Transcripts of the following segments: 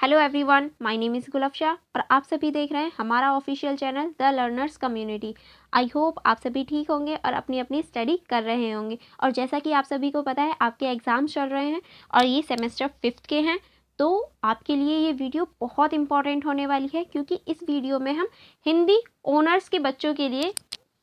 Hello everyone, my name is Gulfasha और आप सभी देख रहे हैं हमारा official channel the learners community. I hope आप सभी ठीक होंगे और अपनी अपनी स्टडी कर रहे होंगे। और जैसा कि आप सभी को पता है, आपके एग्ज़ाम्स चल रहे हैं और ये सेमेस्टर 5th के हैं, तो आपके लिए ये वीडियो बहुत इंपॉर्टेंट होने वाली है, क्योंकि इस वीडियो में हम हिंदी ऑनर्स के बच्चों के लिए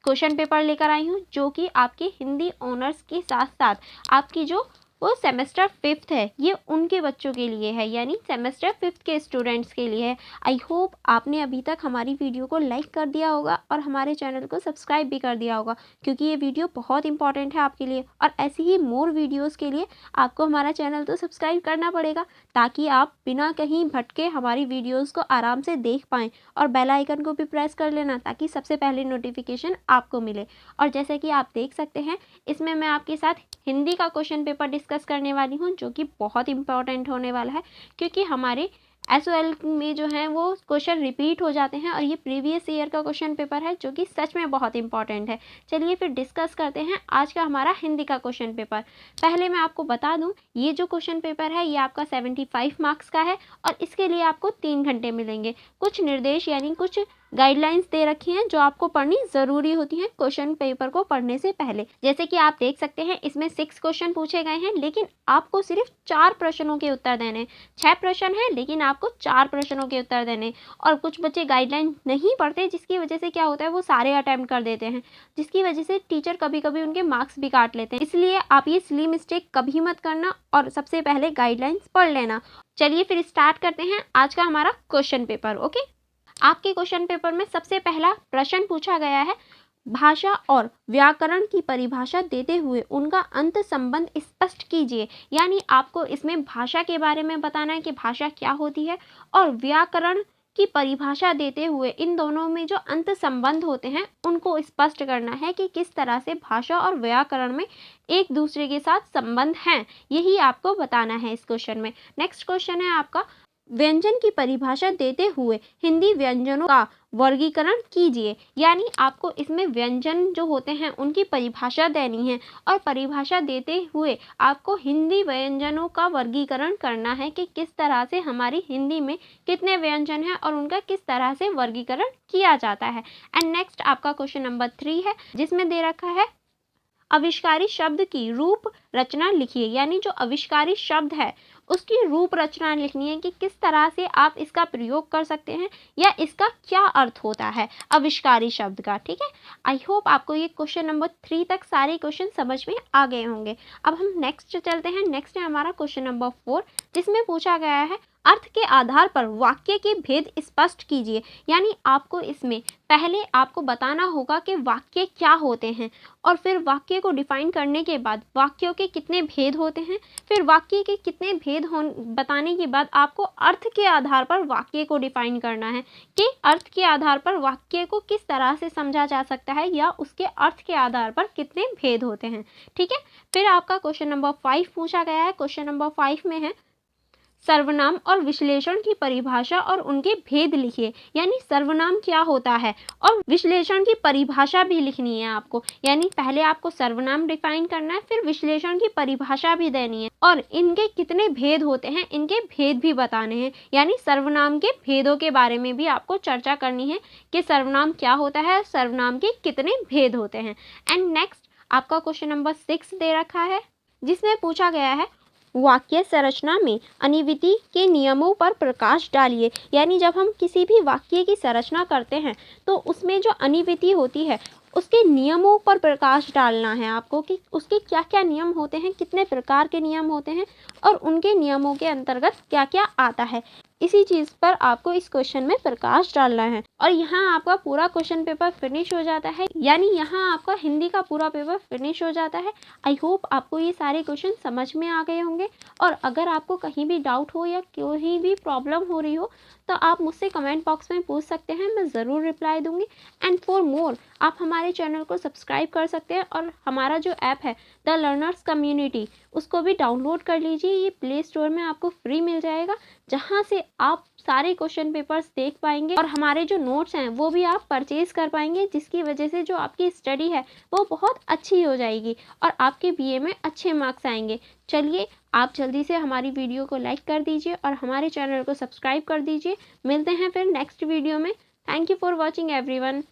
क्वेश्चन पेपर लेकर आई हूँ, जो कि आपके हिंदी ऑनर्स के साथ साथ आपकी जो वो सेमेस्टर 5th है, ये उनके बच्चों के लिए है, यानी सेमेस्टर 5th के स्टूडेंट्स के लिए है। आई होप आपने अभी तक हमारी वीडियो को लाइक कर दिया होगा और हमारे चैनल को सब्सक्राइब भी कर दिया होगा, क्योंकि ये वीडियो बहुत इंपॉर्टेंट है आपके लिए। और ऐसी ही मोर वीडियोज़ के लिए आपको हमारा चैनल तो सब्सक्राइब करना पड़ेगा, ताकि आप बिना कहीं भटके हमारी वीडियोज़ को आराम से देख पाएँ। और बेल आइकन को भी प्रेस कर लेना, ताकि सबसे पहले नोटिफिकेशन आपको मिले। और जैसे कि आप देख सकते हैं, इसमें मैं आपके साथ हिंदी का क्वेश्चन पेपर डिस्कस करने वाली हूँ, जो कि बहुत इंपॉर्टेंट होने वाला है, क्योंकि हमारे एसओएल में जो है वो क्वेश्चन रिपीट हो जाते हैं और ये प्रीवियस ईयर का क्वेश्चन पेपर है, जो कि सच में बहुत इंपॉर्टेंट है। चलिए फिर डिस्कस करते हैं आज का हमारा हिंदी का क्वेश्चन पेपर। पहले मैं आपको बता दूं, ये जो क्वेश्चन पेपर है ये आपका 75 मार्क्स का है और इसके लिए आपको 3 घंटे मिलेंगे। कुछ निर्देश यानी कुछ गाइडलाइंस दे रखी हैं, जो आपको पढ़नी ज़रूरी होती हैं क्वेश्चन पेपर को पढ़ने से पहले। जैसे कि आप देख सकते हैं, इसमें 6 क्वेश्चन पूछे गए हैं, लेकिन आपको सिर्फ 4 प्रश्नों के उत्तर देने हैं। 6 प्रश्न हैं, लेकिन आपको 4 प्रश्नों के उत्तर देने हैं। और कुछ बच्चे गाइडलाइन नहीं पढ़ते, जिसकी वजह से क्या होता है, वो सारे अटैम्प्ट कर देते हैं, जिसकी वजह से टीचर कभी कभी उनके मार्क्स भी काट लेते हैं। इसलिए आप ये सिली मिस्टेक कभी मत करना और सबसे पहले गाइडलाइंस पढ़ लेना। चलिए फिर स्टार्ट करते हैं आज का हमारा क्वेश्चन पेपर। ओके, आपके क्वेश्चन पेपर में सबसे पहला प्रश्न पूछा गया है, भाषा और व्याकरण की परिभाषा देते हुए उनका अंत संबंध स्पष्ट कीजिए। यानी आपको इसमें भाषा के बारे में बताना है कि भाषा क्या होती है, और व्याकरण की परिभाषा देते हुए इन दोनों में जो अंत संबंध होते हैं उनको स्पष्ट करना है कि किस तरह से भाषा और व्याकरण में एक दूसरे के साथ संबंध हैं। यही आपको बताना है इस क्वेश्चन में। नेक्स्ट क्वेश्चन है आपका, व्यंजन की परिभाषा देते हुए हिंदी व्यंजनों का वर्गीकरण कीजिए। यानी आपको इसमें व्यंजन जो होते हैं उनकी परिभाषा देनी है, और परिभाषा देते हुए आपको हिंदी व्यंजनों का वर्गीकरण करना है कि किस तरह से हमारी हिंदी में कितने व्यंजन हैं और उनका किस तरह से वर्गीकरण किया जाता है। एंड नेक्स्ट आपका क्वेश्चन नंबर 3 है, जिसमें दे रखा है, आविष्कारी शब्द की रूप रचना लिखिए। यानी जो आविष्कारी शब्द है उसकी रूप रचना लिखनी है कि किस तरह से आप इसका प्रयोग कर सकते हैं या इसका क्या अर्थ होता है आविष्कारी शब्द का। ठीक है, आई होप आपको ये क्वेश्चन नंबर 3 तक सारे क्वेश्चन समझ में आ गए होंगे। अब हम नेक्स्ट चलते हैं। नेक्स्ट है हमारा क्वेश्चन नंबर 4, जिसमें पूछा गया है, अर्थ के आधार पर वाक्य के भेद स्पष्ट कीजिए। यानी आपको इसमें पहले आपको बताना होगा कि वाक्य क्या होते हैं, और फिर वाक्य को डिफाइन करने के बाद वाक्यों के कितने भेद होते हैं, फिर वाक्य के कितने भेद बताने के बाद आपको अर्थ के आधार पर वाक्य को डिफाइन करना है कि अर्थ के आधार पर वाक्य को किस तरह से समझा जा सकता है या उसके अर्थ के आधार पर कितने भेद होते हैं। ठीक है, फिर आपका क्वेश्चन नंबर 5 पूछा गया है। क्वेश्चन नंबर 5 में है, सर्वनाम और विश्लेषण की परिभाषा और उनके भेद लिखिए। यानी सर्वनाम क्या होता है और विश्लेषण की परिभाषा भी लिखनी है आपको। यानी पहले आपको सर्वनाम डिफाइन करना है, फिर विश्लेषण की परिभाषा भी देनी है, और इनके कितने भेद होते हैं इनके भेद भी बताने हैं। यानी सर्वनाम के भेदों के बारे में भी आपको चर्चा करनी है कि सर्वनाम क्या होता है, सर्वनाम के कितने भेद होते हैं। एंड नेक्स्ट आपका क्वेश्चन नंबर 6 दे रखा है, जिसमें पूछा गया है, वाक्य संरचना में अनिविति के नियमों पर प्रकाश डालिए। यानी जब हम किसी भी वाक्य की संरचना करते हैं तो उसमें जो अनिविति होती है उसके नियमों पर प्रकाश डालना है आपको कि उसके क्या क्या नियम होते हैं, कितने प्रकार के नियम होते हैं और उनके नियमों के अंतर्गत क्या क्या आता है। इसी चीज़ पर आपको इस क्वेश्चन में प्रकाश डालना है। और यहाँ आपका पूरा क्वेश्चन पेपर फिनिश हो जाता है, यानी यहाँ आपका हिंदी का पूरा पेपर फिनिश हो जाता है। आई होप आपको ये सारे क्वेश्चन समझ में आ गए होंगे, और अगर आपको कहीं भी डाउट हो या कहीं भी प्रॉब्लम हो रही हो तो आप मुझसे कमेंट बॉक्स में पूछ सकते हैं, मैं ज़रूर रिप्लाई दूंगी। एंड फॉर मोर आप हमारे चैनल को सब्सक्राइब कर सकते हैं, और हमारा जो ऐप है द लर्नर्स कम्युनिटी उसको भी डाउनलोड कर लीजिए। ये प्ले स्टोर में आपको फ्री मिल जाएगा, जहाँ से आप सारे क्वेश्चन पेपर्स देख पाएंगे और हमारे जो नोट्स हैं वो भी आप परचेज कर पाएंगे, जिसकी वजह से जो आपकी स्टडी है वो बहुत अच्छी हो जाएगी और आपके बीए में अच्छे मार्क्स आएंगे। चलिए, आप जल्दी से हमारी वीडियो को लाइक कर दीजिए और हमारे चैनल को सब्सक्राइब कर दीजिए। मिलते हैं फिर नेक्स्ट वीडियो में। Thank you for watching everyone.